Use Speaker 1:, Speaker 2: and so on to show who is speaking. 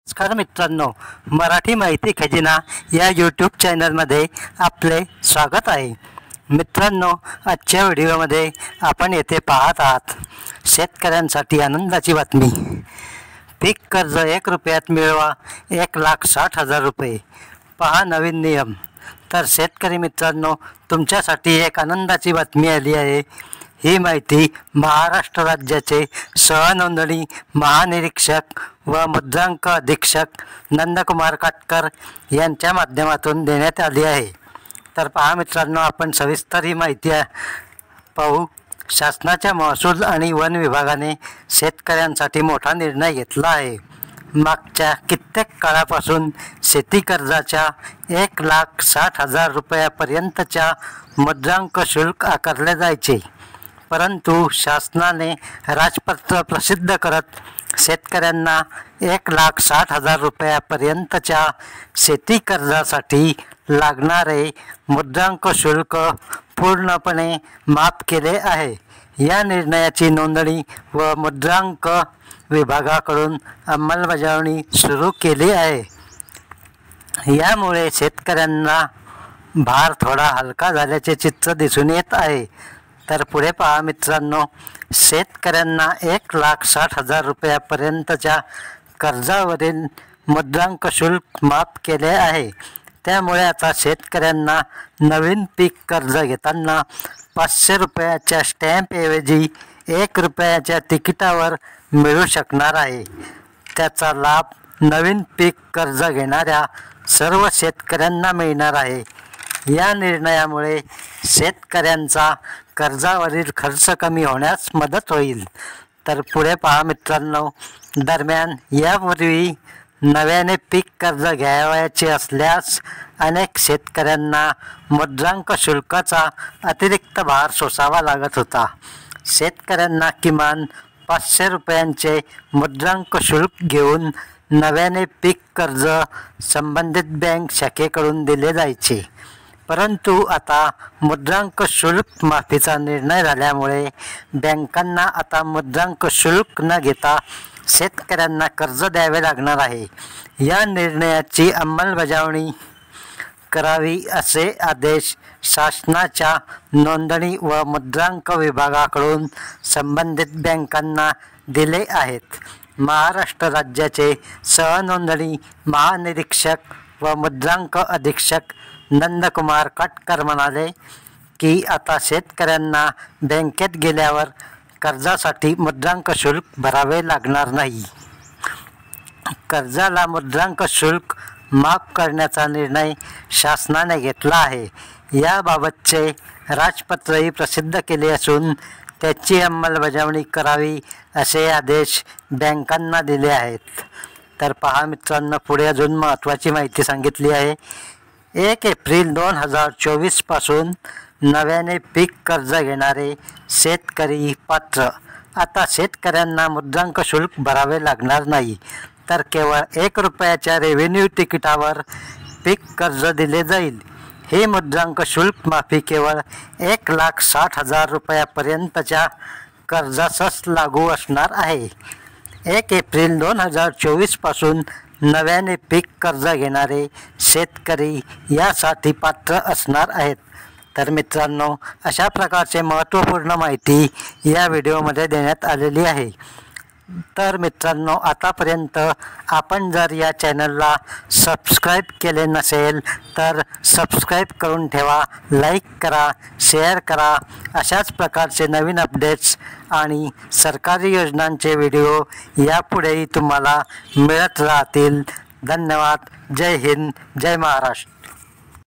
Speaker 1: नमस्कार मित्रांनो, मराठी माहिती खजिना या यूट्यूब चॅनलमध्ये आपले स्वागत आहे. मित्रांनो, आजच्या व्हिडिओमध्ये आपण येथे पाहत आहात शेतकऱ्यांसाठी आनंदाची बातमी. पीक कर्ज 1 रुपयात मिळवा 1,60,000 रुपये. पहा नवीन नियम. तर शेतकरी मित्रांनो, तुमच्यासाठी एक आनंदाची बातमी आली आहे. ही माहिती महाराष्ट्र राज्याचे सहनोंदणी महानिरीक्षक व मुद्रांक अधीक्षक नंदकुमार काटकर यांच्या माध्यमातून देण्यात आली आहे. तर पहा मित्रांनो, आपण सविस्तर ही माहिती पाहू. शासनाच्या महसूल आणि वन विभागाने शेतकऱ्यांसाठी मोठा निर्णय घेतला आहे. मागच्या कित्येक काळापासून शेती कर्जाच्या 1,60,000 रुपयापर्यंतच्या मुद्रांक शुल्क आकारले जायचे, परंतु शासनाने राजपत्र प्रसिद्ध करत शेतकऱ्यांना 1,60,000 रुपयापर्यंतच्या शेती कर्जासाठी लागणारे मुद्रांक शुल्क पूर्णपणे माफ केले आहे. या निर्णयाची नोंदणी व मुद्रांक विभागाकडून अंमलबजावणी सुरू केली आहे. यामुळे शेतकऱ्यांना भार थोडा हलका झाल्याचे चित्र दिसून येत आहे. तर पुढे पहा मित्रांनो, शेतकऱ्यांना 1,60,000 रुपयापर्यंतच्या कर्जावरील मुद्रांक शुल्क माफ केले आहे. त्यामुळे आता शेतकऱ्यांना नवीन पीक कर्ज घेताना 500 रुपयाच्या स्टॅम्पऐवजी 1 रुपयाच्या तिकिटावर मिळू शकणार आहे. त्याचा लाभ नवीन पीक कर्ज घेणाऱ्या सर्व शेतकऱ्यांना मिळणार आहे. या निर्णयामुळे शेतकऱ्यांचा कर्जावरील खर्च कमी होण्यास मदत होईल. तर पुढे पहा मित्रांनो, दरम्यान यापूर्वी नव्याने पीक कर्ज घ्यावयाचे असल्यास अनेक शेतकऱ्यांना मुद्रांक शुल्काचा अतिरिक्त भार सोसावा लागत होता. शेतकऱ्यांना किमान 500 रुपयांचे मुद्रांक शुल्क घेऊन नव्याने पीक कर्ज संबंधित बँक शाखेकडून दिले जायचे, परंतु आता मुद्रांक शुल्क माफीचा निर्णय झाल्यामुळे बँकांना आता मुद्रांक शुल्क न घेता शेतकऱ्यांना कर्ज द्यावे लागणार आहे. या निर्णयाची अंमलबजावणी करावी असे आदेश शासनाच्या नोंदणी व मुद्रांक विभागाकडून संबंधित बँकांना दिले आहेत. महाराष्ट्र राज्याचे सहनोंदणी महानिरीक्षक व मुद्रांक अधीक्षक नंदकुमार काटकर म्हणाले की आता शेतकऱ्यांना बँकेत गेल्यावर कर्जासाठी मुद्रांक शुल्क भरावे लागणार नाही. कर्जाला मुद्रांक शुल्क माफ करण्याचा निर्णय शासनाने घेतला आहे. याबाबतचे राजपत्रही प्रसिद्ध केले असून त्याची अंमलबजावणी करावी असे आदेश बँकांना दिले आहेत. तर पहा मित्रांनो, पुढे अजून महत्त्वाची माहिती सांगितली आहे. 1 एप्रिल 2024 पासून नव्याने पीक कर्ज घेणारे शेतकरी पात्र. आता शेतकऱ्यांना मुद्रांक शुल्क भरावे लागणार नाही, तर केवळ 1 रुपयाच्या रेव्हेन्यू तिकिटावर पीक कर्ज दिले जाईल. हे मुद्रांक शुल्क माफी केवळ 1,60,000 रुपयापर्यंतच्या कर्जासच लागू असणार आहे. 1 एप्रिल 2024 पासून नव्याने पीक कर्ज घेणारे शेतकरी यासाठी पात्र असणार आहेत. तर मित्रांनो, अशा प्रकारचे महत्त्वपूर्ण माहिती या व्हिडिओमध्ये देण्यात आलेली आहे. तर मित्रांनो, आतापर्यंत आपण जर या चॅनलला सबस्क्राईब केले नसेल तर सबस्क्राईब करून ठेवा, लाईक करा, शेअर करा. अशाच प्रकारचे नवीन अपडेट्स आणि सरकारी योजनांचे व्हिडिओ यापुढेही तुम्हाला मिळत राहतील. धन्यवाद. जय हिंद, जय महाराष्ट्र.